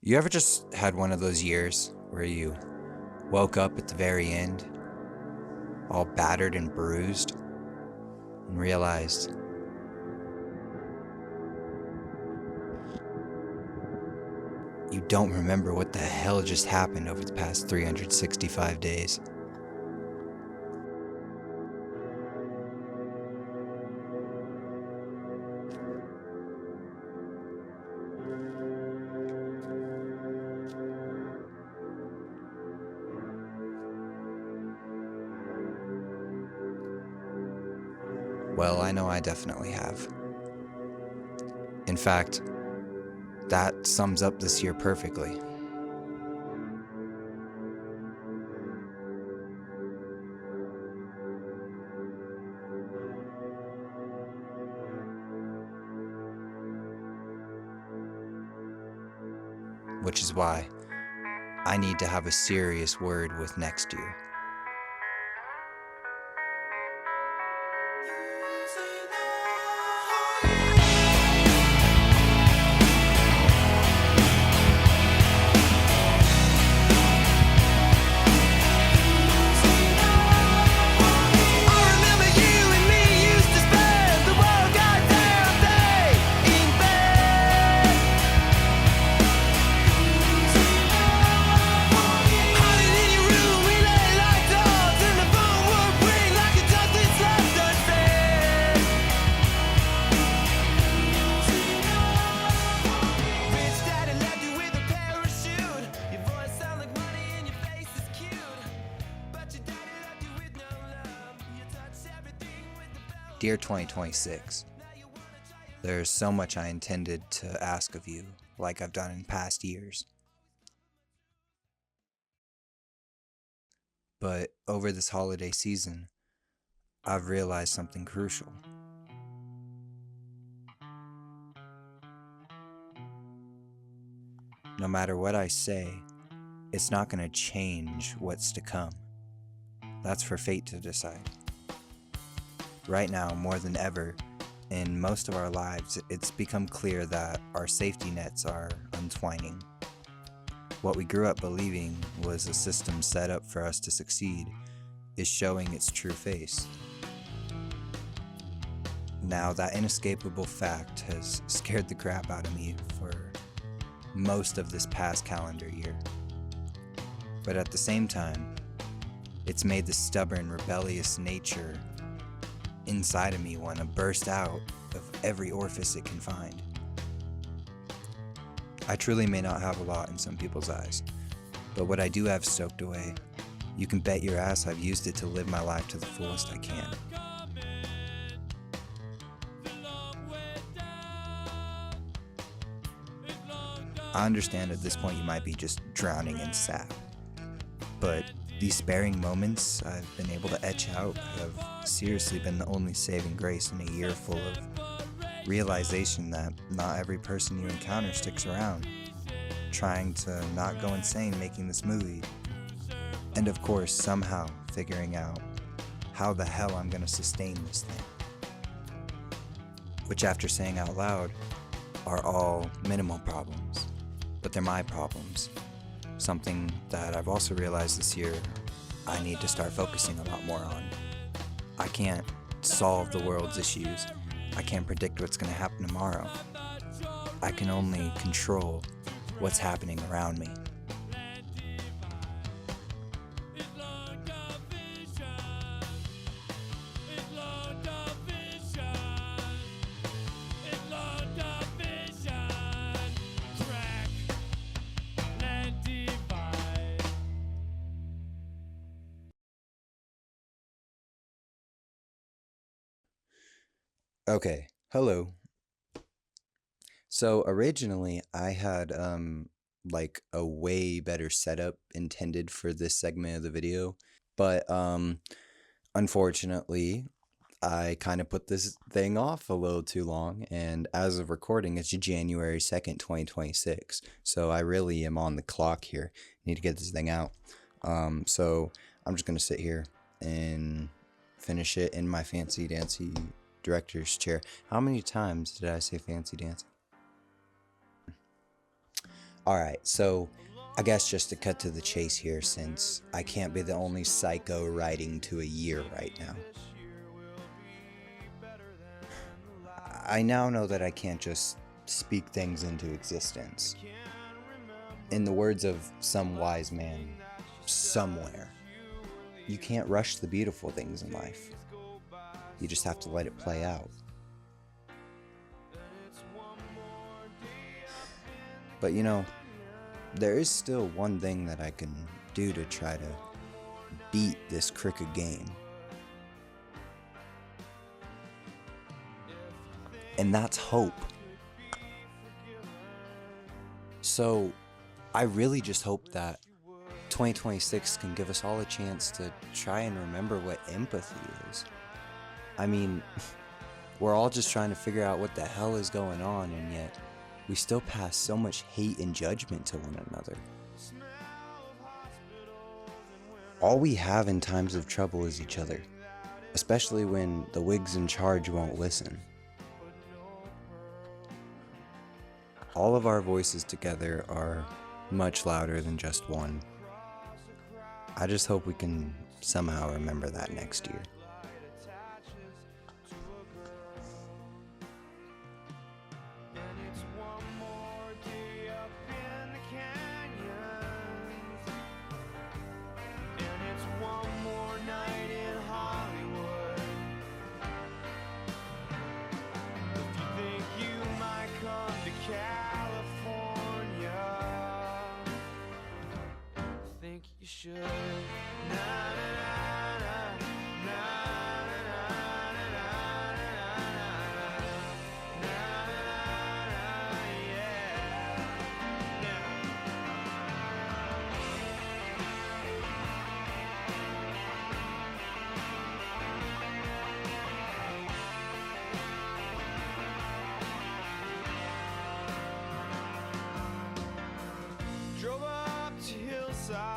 You ever just had one of those years where you woke up at the very end, all battered and bruised, and realized you don't remember what the hell just happened over the past 365 days? Well, I know I definitely have. In fact, that sums up this year perfectly. Which is why I need to have a serious word with next year. Dear 2026, there's so much I intended to ask of you, like I've done in past years. But over this holiday season, I've realized something crucial. No matter what I say, it's not going to change what's to come. That's for fate to decide. Right now, more than ever, in most of our lives, it's become clear that our safety nets are untwining. What we grew up believing was a system set up for us to succeed is showing its true face. Now, that inescapable fact has scared the crap out of me for most of this past calendar year. But at the same time, it's made the stubborn, rebellious nature inside of me want to burst out of every orifice it can find. I truly may not have a lot in some people's eyes, but what I do have stoked away, you can bet your ass I've used it to live my life to the fullest I can. I understand at this point you might be just drowning in sap, but these sparing moments I've been able to etch out have seriously been the only saving grace in a year full of realization that not every person you encounter sticks around, trying to not go insane making this movie, and of course somehow figuring out how the hell I'm gonna sustain this thing. Which, after saying out loud, are all minimal problems, but they're my problems. Something that I've also realized this year I need to start focusing a lot more on. I can't solve the world's issues. I can't predict what's going to happen tomorrow. I can only control what's happening around me. Okay, hello. So originally I had like a way better setup intended for this segment of the video, but unfortunately I kind of put this thing off a little too long, and as of recording it's January 2nd, 2026. So I really am on the clock here. Need to get this thing out. So I'm just gonna sit here and finish it in my fancy dancy director's chair. How many times did I say fancy dancing? Alright, so I guess just to cut to the chase here, since I can't be the only psycho writing to a year right now. I now know that I can't just speak things into existence. In the words of some wise man somewhere, you can't rush the beautiful things in life. You just have to let it play out. But there is still one thing that I can do to try to beat this crooked game. And that's hope. So I really just hope that 2026 can give us all a chance to try and remember what empathy is. I mean, we're all just trying to figure out what the hell is going on, and yet we still pass so much hate and judgment to one another. All we have in times of trouble is each other, especially when the wigs in charge won't listen. All of our voices together are much louder than just one. I just hope we can somehow remember that next year. You should. Na, na, na, na, na, na, na, na, na, yeah. Drove up to Hillside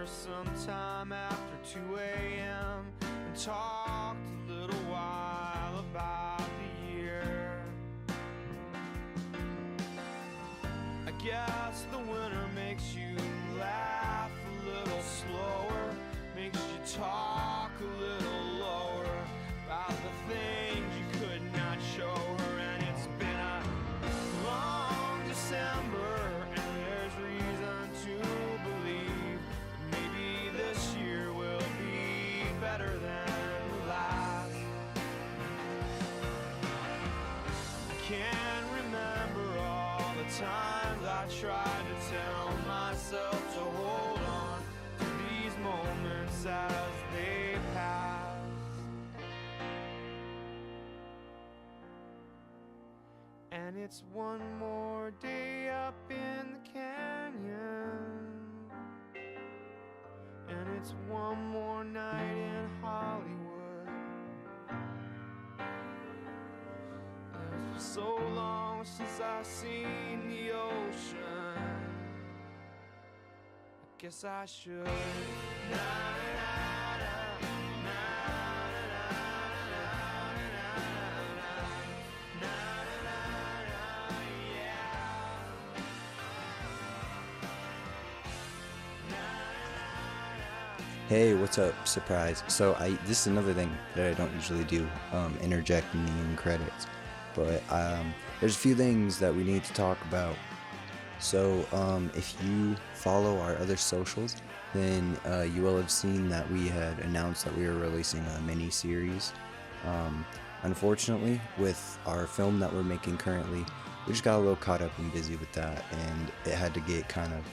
sometime after 2 a.m. and talked a little while about the year. I guess the winter makes you laugh a little slower, makes you talk a little lower about the things you could not show her. And it's been a long December, and there's reason to believe this year will be better than the last. I can't remember all the times I tried to tell myself to hold on to these moments as they pass. And it's one more day up in the canyon, and it's one more night in Hollywood. It's been so long since I've seen the ocean, I guess I should. Na, na, na, Hey, what's up? Surprise. So this is another thing that I don't usually do, interject in the end credits. But there's a few things that we need to talk about. So if you follow our other socials, then you will have seen that we had announced that we were releasing a mini-series. Unfortunately, with our film that we're making currently, we just got a little caught up and busy with that, and it had to get kind of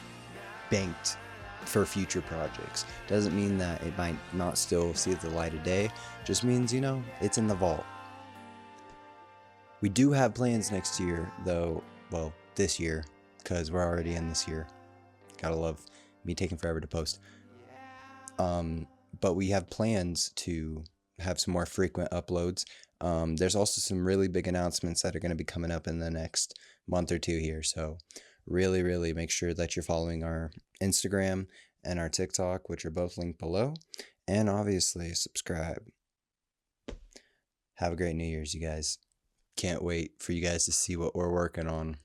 banked for future projects. Doesn't mean that it might not still see the light of day, just means, it's in the vault. We do have plans next year, though, well, this year, because we're already in this year. Gotta love me taking forever to post. But we have plans to have some more frequent uploads. There's also some really big announcements that are going to be coming up in the next month or two here, so really, really make sure that you're following our Instagram and our TikTok, which are both linked below, and obviously subscribe. Have a great New Year's, you guys. Can't wait for you guys to see what we're working on.